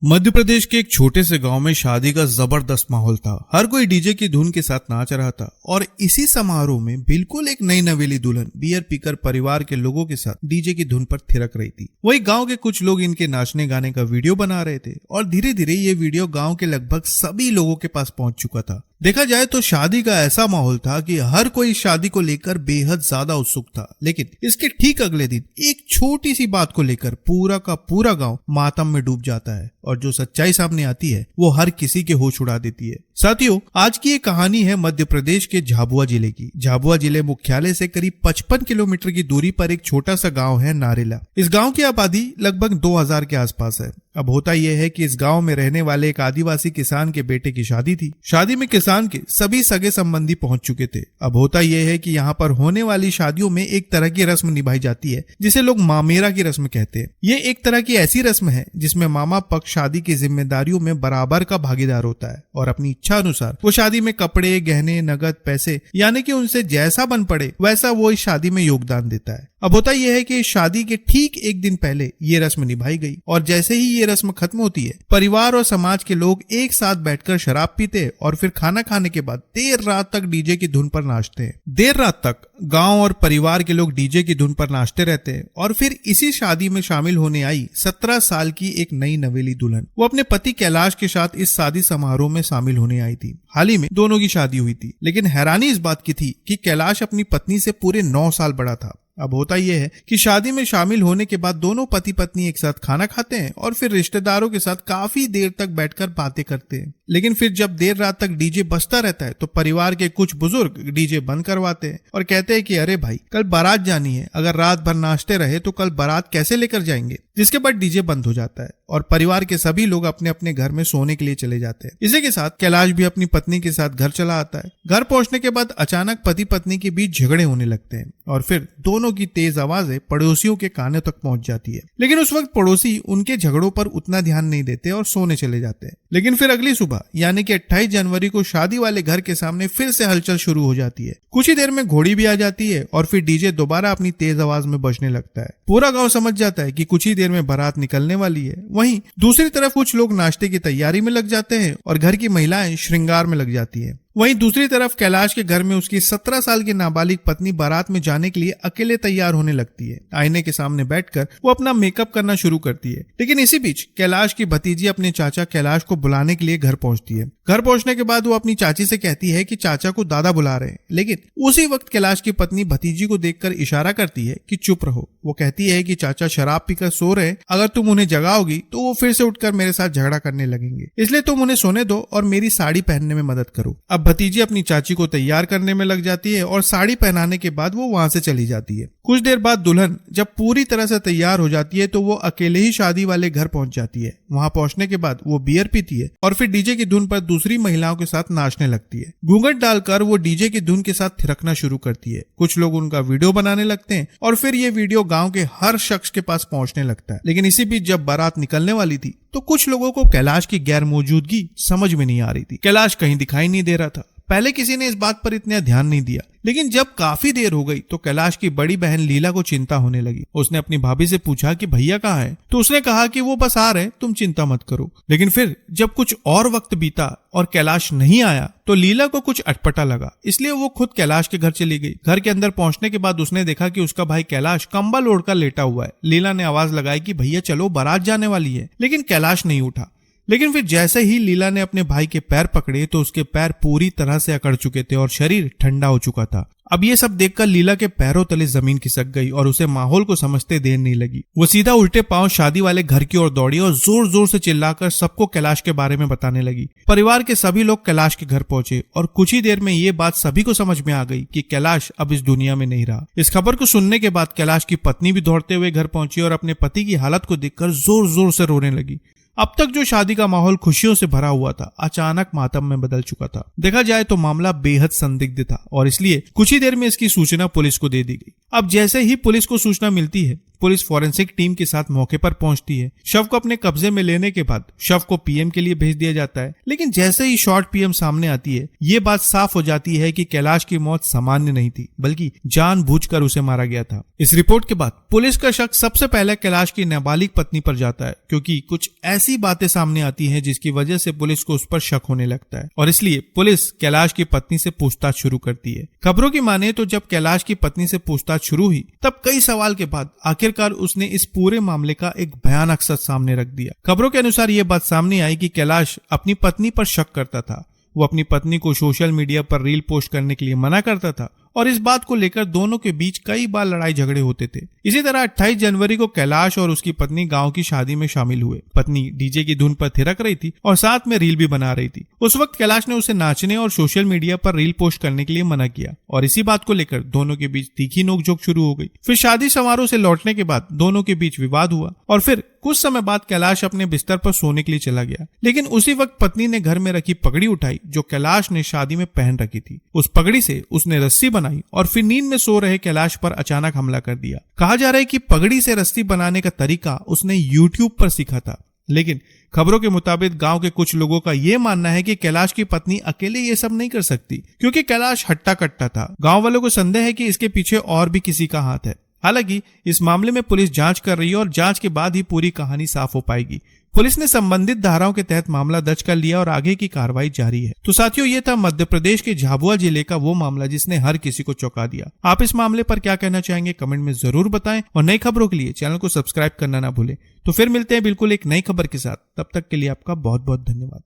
मध्य प्रदेश के एक छोटे से गांव में शादी का जबरदस्त माहौल था। हर कोई डीजे की धुन के साथ नाच रहा था और इसी समारोह में बिल्कुल एक नई नवेली दुल्हन बियर पीकर परिवार के लोगों के साथ डीजे की धुन पर थिरक रही थी। वही गांव के कुछ लोग इनके नाचने गाने का वीडियो बना रहे थे और धीरे धीरे ये वीडियो गांव के लगभग सभी लोगों के पास पहुंच चुका था। देखा जाए तो शादी का ऐसा माहौल था कि हर कोई शादी को लेकर बेहद ज्यादा उत्सुक था, लेकिन इसके ठीक अगले दिन एक छोटी सी बात को लेकर पूरा का पूरा गांव मातम में डूब जाता है और जो सच्चाई सामने आती है वो हर किसी के होश उड़ा देती है। साथियों, आज की ये कहानी है मध्य प्रदेश के झाबुआ जिले की। झाबुआ जिले मुख्यालय से करीब 55 किलोमीटर की दूरी पर एक छोटा सा गांव है नारेला। इस गांव की आबादी लगभग 2000 के आसपास है। अब होता यह है कि इस गांव में रहने वाले एक आदिवासी किसान के बेटे की शादी थी। शादी में किसान के सभी सगे संबंधी पहुंच चुके थे। अब होता यह है कि यहाँ पर होने वाली शादियों में एक तरह की रस्म निभाई जाती है जिसे लोग मामेरा की रस्म कहते हैं। ये एक तरह की ऐसी रस्म है जिसमें मामा पक्ष शादी की जिम्मेदारियों में बराबर का भागीदार होता है और अपनी इच्छा अनुसार वो शादी में कपड़े, गहने, नगद, पैसे यानी कि उनसे जैसा बन पड़े वैसा वो इस शादी में योगदान देता है। अब होता यह है कि शादी के ठीक एक दिन पहले ये रस्म निभाई गई और जैसे ही ये रस्म खत्म होती है, परिवार और समाज के लोग एक साथ बैठकर शराब पीते और फिर खाना खाने के बाद देर रात तक डीजे की धुन पर नाचते हैं। देर रात तक गांव और परिवार के लोग डीजे की धुन पर नाचते रहते हैं और फिर इसी शादी में शामिल होने आई 17 साल की एक नई नवेली दुल्हन वो अपने पति कैलाश के साथ इस शादी समारोह में शामिल होने आई थी। हाल ही में दोनों की शादी हुई थी, लेकिन हैरानी इस बात की थी कि कैलाश अपनी पत्नी से पूरे 9 साल बड़ा था। अब होता यह है कि शादी में शामिल होने के बाद दोनों पति पत्नी एक साथ खाना खाते हैं और फिर रिश्तेदारों के साथ काफी देर तक बैठकर बातें करते हैं। लेकिन फिर जब देर रात तक डीजे बजता रहता है तो परिवार के कुछ बुजुर्ग डीजे बंद करवाते हैं और कहते हैं कि अरे भाई, कल बारात जानी है, अगर रात भर नाचते रहे तो कल बारात कैसे लेकर जाएंगे। जिसके बाद डीजे बंद हो जाता है और परिवार के सभी लोग अपने अपने घर में सोने के लिए चले जाते हैं। इसी के साथ कैलाश भी अपनी पत्नी के साथ घर चला आता है। घर पहुंचने के बाद अचानक पति पत्नी के बीच झगड़े होने लगते हैं और फिर दोनों की तेज आवाजें पड़ोसियों के कानों तक पहुंच जाती है। लेकिन उस वक्त पड़ोसी उनके झगड़ों पर उतना ध्यान नहीं देते और सोने चले जाते हैं। लेकिन फिर अगली सुबह यानी कि 28 जनवरी को शादी वाले घर के सामने फिर से हलचल शुरू हो जाती है। कुछ ही देर में घोड़ी भी आ जाती है और फिर डीजे दोबारा अपनी तेज आवाज में बजने लगता है। पूरा गांव समझ जाता है कि कुछ ही देर में बारात निकलने वाली है। वहीं दूसरी तरफ कुछ लोग नाश्ते की तैयारी में लग जाते हैं और घर की महिलाएं श्रृंगार में लग जाती है। वहीं दूसरी तरफ कैलाश के घर में उसकी 17 साल की नाबालिग पत्नी बारात में जाने के लिए अकेले तैयार होने लगती है। आईने के सामने बैठकर वो अपना मेकअप करना शुरू करती है। लेकिन इसी बीच कैलाश की भतीजी अपने चाचा कैलाश को बुलाने के लिए घर पहुंचती है। घर पहुंचने के बाद वो अपनी चाची से कहती है कि चाचा को दादा बुला रहे हैं। लेकिन उसी वक्त कैलाश की पत्नी भतीजी को देखकर इशारा करती है कि चुप रहो। वो कहती है कि चाचा शराब पीकर सो रहे, अगर तुम उन्हें जगाओगी तो वो फिर से उठकर मेरे साथ झगड़ा करने लगेंगे, इसलिए तुम उन्हें सोने दो और मेरी साड़ी पहनने में मदद करो। अब भतीजी अपनी चाची को तैयार करने में लग जाती है और साड़ी पहनाने के बाद वो वहां से चली जाती है। कुछ देर बाद दुल्हन जब पूरी तरह से तैयार हो जाती है तो वो अकेले ही शादी वाले घर पहुंच जाती है। वहां पहुंचने के बाद वो बियर पीती है और फिर डीजे की धुन पर दूसरी महिलाओं के साथ नाचने लगती है। घूंघट डालकर वो डीजे की धुन के साथ थिरकना शुरू करती है। कुछ लोग उनका वीडियो बनाने लगते हैं और फिर ये वीडियो गांव के हर शख्स के पास पहुंचने लगता है। लेकिन इसी बीच जब बारात निकलने वाली थी तो कुछ लोगों को कैलाश की गैर मौजूदगी समझ में नहीं आ रही थी। कैलाश कहीं दिखाई नहीं दे रहा था। पहले किसी ने इस बात पर इतना ध्यान नहीं दिया, लेकिन जब काफी देर हो गई तो कैलाश की बड़ी बहन लीला को चिंता होने लगी। उसने अपनी भाभी से पूछा कि भैया कहाँ है, तो उसने कहा कि वो बस आ रहे, तुम चिंता मत करो। लेकिन फिर जब कुछ और वक्त बीता और कैलाश नहीं आया तो लीला को कुछ अटपटा लगा, इसलिए वो खुद कैलाश के घर चली गई। घर के अंदर पहुंचने के बाद उसने देखा कि उसका भाई कैलाश कंबल ओढ़कर लेटा हुआ है। लीला ने आवाज लगाई कि भैया चलो, बारात जाने वाली है, लेकिन कैलाश नहीं उठा। लेकिन फिर जैसे ही लीला ने अपने भाई के पैर पकड़े तो उसके पैर पूरी तरह से अकड़ चुके थे और शरीर ठंडा हो चुका था। अब ये सब देखकर लीला के पैरों तले जमीन खिसक गई और उसे माहौल को समझते देर नहीं लगी। वो सीधा उल्टे पांव शादी वाले घर की ओर दौड़ी और जोर जोर से चिल्लाकर सबको कैलाश के बारे में बताने लगी। परिवार के सभी लोग कैलाश के घर पहुंचे और कुछ ही देर में ये बात सभी को समझ में आ गई कि कैलाश अब इस दुनिया में नहीं रहा। इस खबर को सुनने के बाद कैलाश की पत्नी भी दौड़ते हुए घर पहुंची और अपने पति की हालत को देखकर जोर जोर से रोने लगी। अब तक जो शादी का माहौल खुशियों से भरा हुआ था अचानक मातम में बदल चुका था। देखा जाए तो मामला बेहद संदिग्ध था और इसलिए कुछ ही देर में इसकी सूचना पुलिस को दे दी गई। अब जैसे ही पुलिस को सूचना मिलती है पुलिस फॉरेंसिक टीम के साथ मौके पर पहुंचती है। शव को अपने कब्जे में लेने के बाद शव को पीएम के लिए भेज दिया जाता है। लेकिन जैसे ही शॉर्ट पीएम सामने आती है, ये बात साफ हो जाती है कि कैलाश की मौत सामान्य नहीं थी, बल्कि जानबूझकर उसे मारा गया था। इस रिपोर्ट के बाद पुलिस का शक सबसे पहले कैलाश की नाबालिग पत्नी पर जाता है, क्योंकि कुछ ऐसी बातें सामने आती हैं जिसकी वजह से पुलिस को उस पर शक होने लगता है और इसलिए पुलिस कैलाश की पत्नी से पूछताछ शुरू करती है। खबरों की माने तो जब कैलाश की पत्नी से पूछताछ शुरू हुई, तब कई सवाल के बाद आखिरकार उसने इस पूरे मामले का एक भयानक सच सामने रख दिया। खबरों के अनुसार यह बात सामने आई कि कैलाश अपनी पत्नी पर शक करता था। वो अपनी पत्नी को सोशल मीडिया पर रील पोस्ट करने के लिए मना करता था और इस बात को लेकर दोनों के बीच कई बार लड़ाई झगड़े होते थे। इसी तरह 28 जनवरी को कैलाश और उसकी पत्नी गांव की शादी में शामिल हुए। पत्नी डीजे की धुन पर थिरक रही थी और साथ में रील भी बना रही थी। उस वक्त कैलाश ने उसे नाचने और सोशल मीडिया पर रील पोस्ट करने के लिए मना किया और इसी बात को लेकर दोनों के बीच तीखी नोकझोंक शुरू हो गई। फिर शादी समारोह से लौटने के बाद दोनों के बीच विवाद हुआ और फिर कुछ समय बाद कैलाश अपने बिस्तर पर सोने के लिए चला गया। लेकिन उसी वक्त पत्नी ने घर में रखी पगड़ी उठाई जो कैलाश ने शादी में पहन रखी थी। उस पगड़ी से उसने रस्सी बनाई और फिर नींद में सो रहे कैलाश पर अचानक हमला कर दिया। कहा जा रहा है कि पगड़ी से रस्सी बनाने का तरीका उसने यूट्यूब पर सीखा था। लेकिन खबरों के मुताबिक गांव के कुछ लोगों का यह मानना है कि कैलाश की पत्नी अकेले ये सब नहीं कर सकती, क्योंकि कैलाश हट्टा कट्टा था। गांव वालों को संदेह है कि इसके पीछे और भी किसी का हाथ है। हालांकि इस मामले में पुलिस जांच कर रही है और जांच के बाद ही पूरी कहानी साफ हो पाएगी। पुलिस ने संबंधित धाराओं के तहत मामला दर्ज कर लिया और आगे की कार्रवाई जारी है। तो साथियों, ये था मध्य प्रदेश के झाबुआ जिले का वो मामला जिसने हर किसी को चौंका दिया। आप इस मामले पर क्या कहना चाहेंगे कमेंट में जरूर बताएं और नई खबरों के लिए चैनल को सब्सक्राइब करना ना भूलें। तो फिर मिलते हैं बिल्कुल एक नई खबर के साथ। तब तक के लिए आपका बहुत बहुत धन्यवाद।